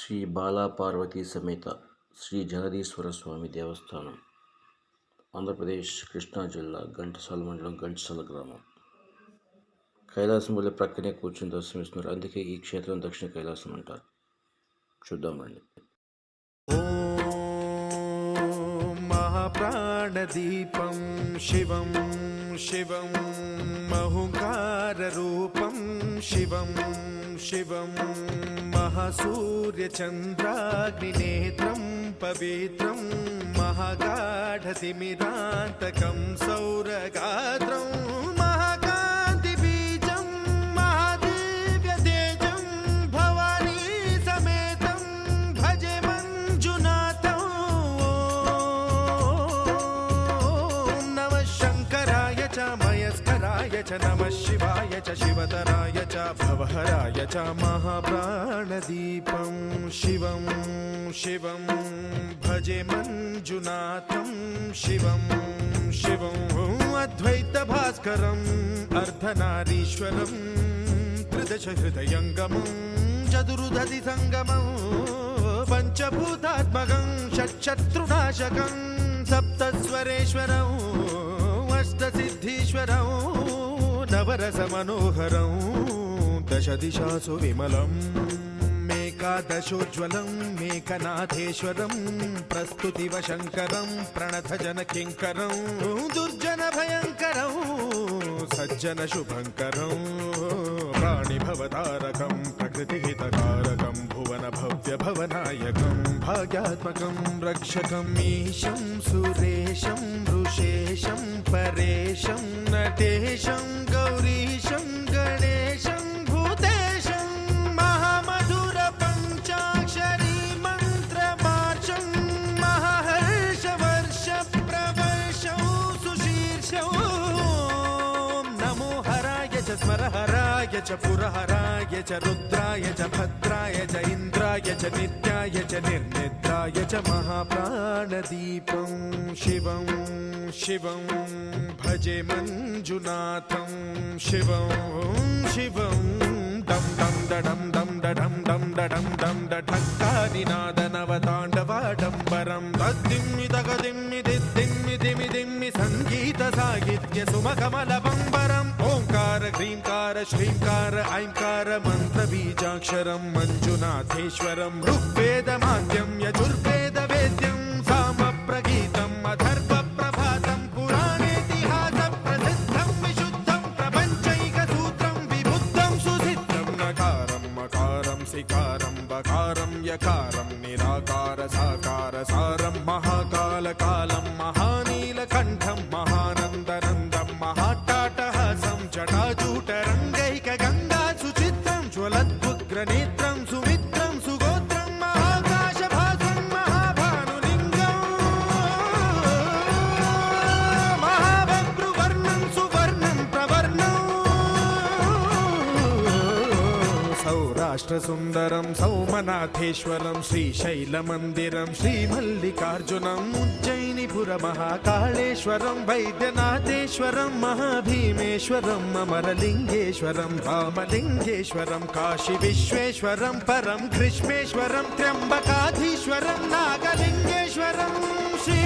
శ్రీ బాలాపార్వతీ సమేత శ్రీ జగదీశ్వర స్వామి దేవస్థానం, ఆంధ్రప్రదేశ్ కృష్ణా జిల్లా ఘంటసాల మండలం ఘంటసాల గ్రామం. కైలాసం వల్ల ప్రక్కనే కూర్చుని దర్శనమిస్తున్నారు. అందుకే ఈ క్షేత్రం దక్షిణ కైలాసం అంటారు. చూద్దాం రండి. మహాప్రాణదీపం శివం శివం మహుంకారరూపం శివం శివం మహాసూర్యచంద్రాగ్నినేత్రం పవిత్రం మహాగాఢతిమిరాంతకం సౌరగాత్రం మహాకాంతిబీజం మహాదివ్యతేజం భవానీ సమేతం భజే మంజునాథం. ఓం నమః శంకరాయ చ మయస్కరాయ చ నమః శివాయ చ శివతరాయ చ భవహరాయ చ మహాప్రాణదీపం శివం శివం భజే మంజునాథం శివం శివం అద్వైత భాస్కరం అర్ధనారీశ్వరం త్రిదశ హృదయంగమం చతురుదధి సంగమం పంచభూతాత్మకం షట్శత్రునాశకం సప్తస్వరేశ్వరం అష్టసిద్ధీశ్వరం నవరస మనోహరం దశ దిశాసు విమలం మేకాదశోజ్వలం మేకనాథేశ్వరం ప్రస్తుతివ శంకరం ప్రణత జన కింకరం దుర్జన భయంకరం సజ్జన శుభంకరం ప్రాణిభవతారకం ప్రకృతిహితకారకం భువన భవ్య భవనాయకం భాగ్యాత్మకం రక్షకం ఈశం సురేశం ఋషేశం పరేశం నటేశం గౌరీశం గణేశం భూతేశం మహామధుర పంచాక్షరీ మంత్రమార్షం మహాహర్షవర్ష ప్రవర్షం సుశీర్షం. నమో హరాయ చ స్మరహరాయ చ పురహరాయ చ రుద్రాయ చ భద్రాయ చ ఇంద్రాయ చ నిత్యాయ చ నిర్నిద్రాయ చ మహాప్రాణదీపం శివం శివం భజే మంజునాథం శివం శివం. డం డం డడం డం డడం డం డడం డం డఠక్కానినాద నవతాండవాడంబరం తద్దిమ్మి తగదిమ్మి దిద్దిమ్మి దిమి దిమ్మి సంగీత సాహిత్య సుమకమల బంబరం. ఓంకార హ్రీంకార శ్రీంకార ఐంకార మంత్ర బీజాక్షరం మంజునాథేశ్వరం ఋగ్వేద మాద్యం యజుర్వేద వేద్యం సామ ప్రగీతం అథర్వ ప్రభాతం పురాణేతిహాస ప్రసిద్ధం విశుద్ధం ప్రపంచైక సూత్రం విబుద్ధం సుసిద్ధం. నకారం మకారం సికారం బకారం యకారం నిరాకార సాకార సారం మహాకాల కాలం మహానీలకంఠం మహానందనందం మహాటాటహాసం జటాజూటరంగైక గంగా సుచిత్రం జ్వలద్వుగ్రనేత్రం సుమిత్రం సుగోత్రం మహాకాశభాసం మహాభానులింగం మహాభద్రువర్ణం సువర్ణం ప్రవర్ణం. సౌరాష్ట్ర సుందరం సౌమనాథేశ్వరం శ్రీశైలమందిరం శ్రీమల్లికార్జునం ఉజ్జయినిపుర మహాకాళేశ్వరం వైద్యనాథేశ్వరం మహాభీమేశ్వరం అమరలింగేశ్వరం రామలింగేశ్వరం కాశీ విశ్వేశ్వరం పరం కృష్ణేశ్వరం త్ర్యంబకాధీశ్వరం నాగలింగేశ్వరం శ్రీ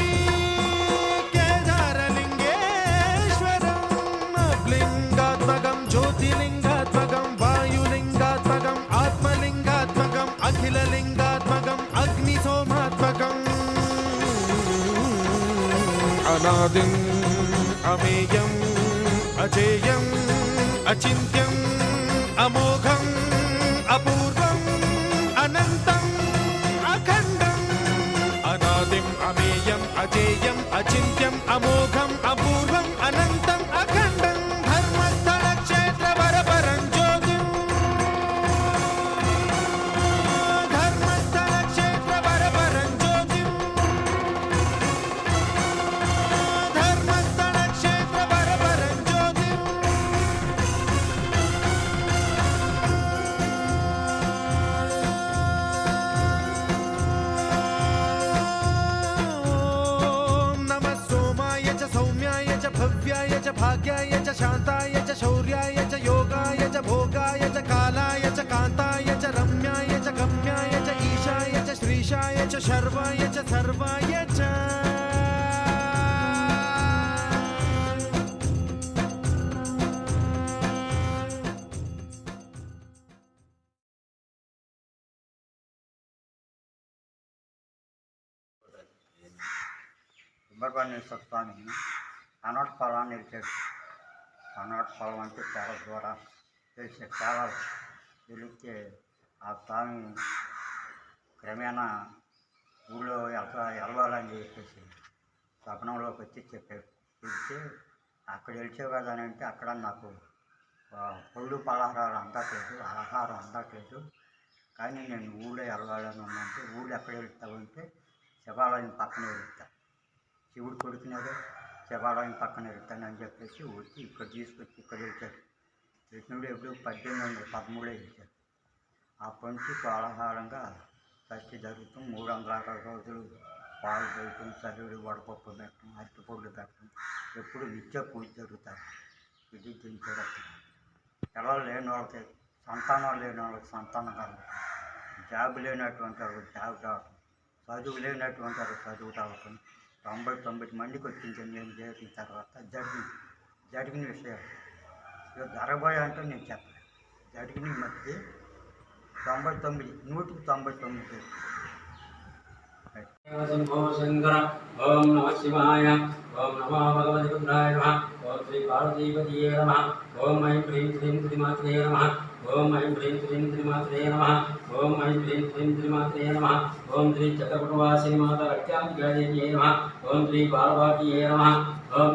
కేదారలింగేశ్వరం లింగాత్మకం జ్యోతిలింగాత్మకం వాయులింగాత్మకం ఆత్మలింగాత్మకం అఖిలలింగాత్మకం అగ్నిసోమాత్మకం అనాదిం అమేయం అజేయం అచింత్యం అమోఘం అపూర్వం అనంతం అఖండం. అనాదిం అమేయం అజేయం అచింత్యం అమోఘం అపూర్వం అనంతం అఖండం ధర్మస్థల క్షేత్ర వరపరం జ్యోతిం ధర్మస్థల క్షేత్ర వరపరం జ్యోతిం ధర్మస్థల క్షేత్ర వరపరం జ్యోతిం. ఓం నమః సోమాయ చ సౌమ్యాయ చ భవ్యాయ చ భాగ్యాయ చ శాంతాయ చ శౌర్యాయ చ యోగాయ చ భోగాయ చ కాలాయ చ కాంతాయ చ రమ్యాయ చ గమ్యాయ చ ఈశాయ ईशाय च शर्वाय च सर्वाय च సుబ్రహ్మణ్యేశ్వర స్వామి కన్నడ పొలాన్ని వెళ్తాడు. కన్నడ పొలం అంటే చాలా దూరం తెలిసే చాలా తెలిస్తే ఆ స్వామి క్రమేణా ఊళ్ళో వెళ్ళాలని చెప్పేసి స్వప్నంలోకి వచ్చి చెప్పాడు. చెప్తే అక్కడ వెళ్తావు కదా అని అంటే అక్కడ నాకు పళ్ళు పలహారాలు అందట్లేదు, ఆహారం అందట్లేదు, కానీ నేను ఊళ్ళో వెళ్ళాలని ఉందంటే ఊళ్ళో ఎక్కడ వెళ్తావు అంటే శివాలయం పక్కన వెళ్తా, శివుడు కొడుకునేదే శివాలయం పక్కన వెళ్తానని చెప్పేసి వచ్చి ఇక్కడ తీసుకొచ్చి ఇక్కడ వెళ్తాడు. కృష్ణుడు ఎప్పుడు 1813 వెళ్తాడు. అప్పటి నుంచి కోలాహలంగా షష్ఠి జరుగుతాం. 360 రోజులు పాలు పోయటం, చల్లుడు వడపప్పు పెట్టడం, అరటిపొడులు పెట్టడం, ఎప్పుడు నిత్య పూజ జరుగుతారు. ఇది దించాడు. పిల్లలు లేని వాళ్ళకి సంతానం లేని వాళ్ళకి సంతానం కలగటం, జాబ్ లేనటువంటి వాళ్ళకి జాబ్ రావటం, చదువు లేనటువంటి వాళ్ళకి చదువు రావటం, 99 మందికి వచ్చింది నేను చేసిన తర్వాత జరిగిన విషయాలు ఇక జరగబోయే అంటే నేను చెప్పలేను. జరిగిన మధ్య 199 శంభో శంకర. ఓం నమ శివాయ. ఓం నమో భగవతి రుద్రాయ నమః. ఓం శ్రీ పార్వతీపతియే నమః. ఓం ఐం హ్రీం శ్రీం శ్రీమాత్రే నమః. ఓం ఐం హ్రీం శ్రీం శ్రీమాత్రే నమః. ఓం ఐం హ్రీం శ్రీం శ్రీమాత్రే నమః. ఓం శ్రీ చక్రపుటవాసిని మాతా రక్షాంతికాదేవ్యై నమః. ఓం శ్రీ పార్వతీయే నమః. ఓం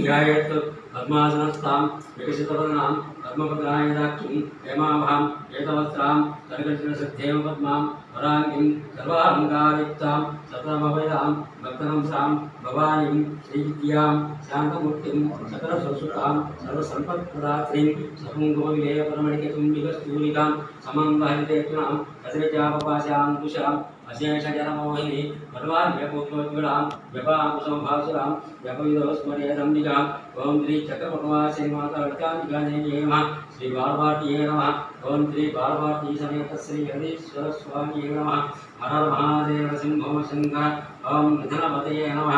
ధ్యాయేత్ పద్మాసనస్థాం వికసితవదనాం పద్మపత్రాయుధాక్షిం హేమాభాం ఏతవస్త్రాం కనకశిరసిద్ధేమ పద్మాం వరాంగిం సర్వాలంకారయుక్తాం సతమభయాం భక్తనంసాం భవానీం శ్రీవిద్యాం శాంతమూర్తిం సకలసుసుతాం సర్వసంపత్ప్రదాత్రీం సకుంకుమవిలేపరమణికతుంబికస్తూలికాం సమంవహరితేతునాం అశ్రజాపపాశాంకుశాం అశేషజనమోహిని పర్వాణ్యపుత్రోజ్వలాం వ్యపాంకుశంభాసురాం వ్యపవిదోస్మరేదంబికాం. ఓం శ్రీ చక్రపటవాసిని మాతా రక్షాంతికాదేవ్యై నమః. శ్రీ బాలభారతీయే నమః. ఓం శ్రీ బాలభారతీ సమేత శ్రీ జగదీశ్వర స్వామియే నమః. హర మహాదేవ శంభో శంకర. ఓం నిధనపతయే నమః.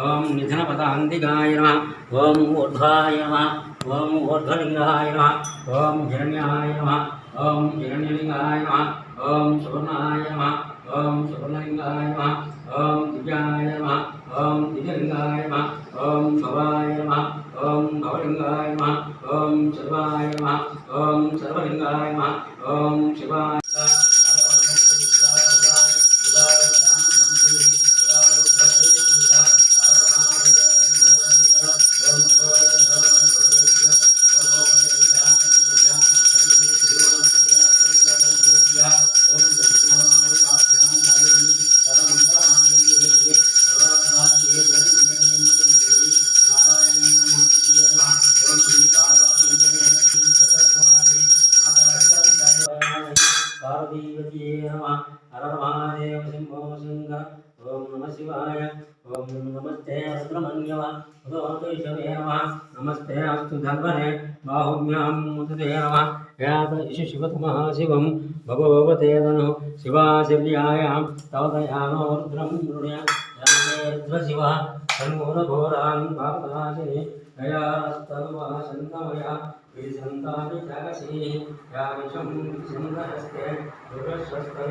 ఓం నిధనపదాంతికాయ నమః. ఓం ఊర్ధ్వాయ నమః. ఓం ఊర్ధ్వలింగాయ నమః. ఓం హిరణ్యాయ నమః. ఓం హిరణ్యలింగాయ నమః. ఓం సువర్ణాయ నమః. ఓం సువర్ణలింగాయ నమః. ఓం దివ్యాయ నమః. ఓం దివ్యలింగాయ నమః. ఓం భవాయ నమః. ఓం భవలింగాయ నమః. ఓం సర్వాయ నమః. ఓం సర్వలింగాయ నమః. ఓం శివాయ పార్వతీపతియే నమః. హర మహాదేవ శంభో శంకర. ఓం నమ శివాయ. ఓం నమస్తే సుబ్రహ్మణ్యవ ఉదోషవే నమః. నమస్తే అస్తు ధర్మనే బాహుభ్యాం ముదే నమః. యాత ఇషు శివతమః శివం భగవతే తను శివాశివ్యాయాం తవ దయానో రుద్రం మృణ్య రుద్రశివ తన్మూలఘోరాన్ పాపనాశిని దయాస్తమయ విసంతాని జగసి యామిషం చంద్రహస్తే దుర్గస్వస్తే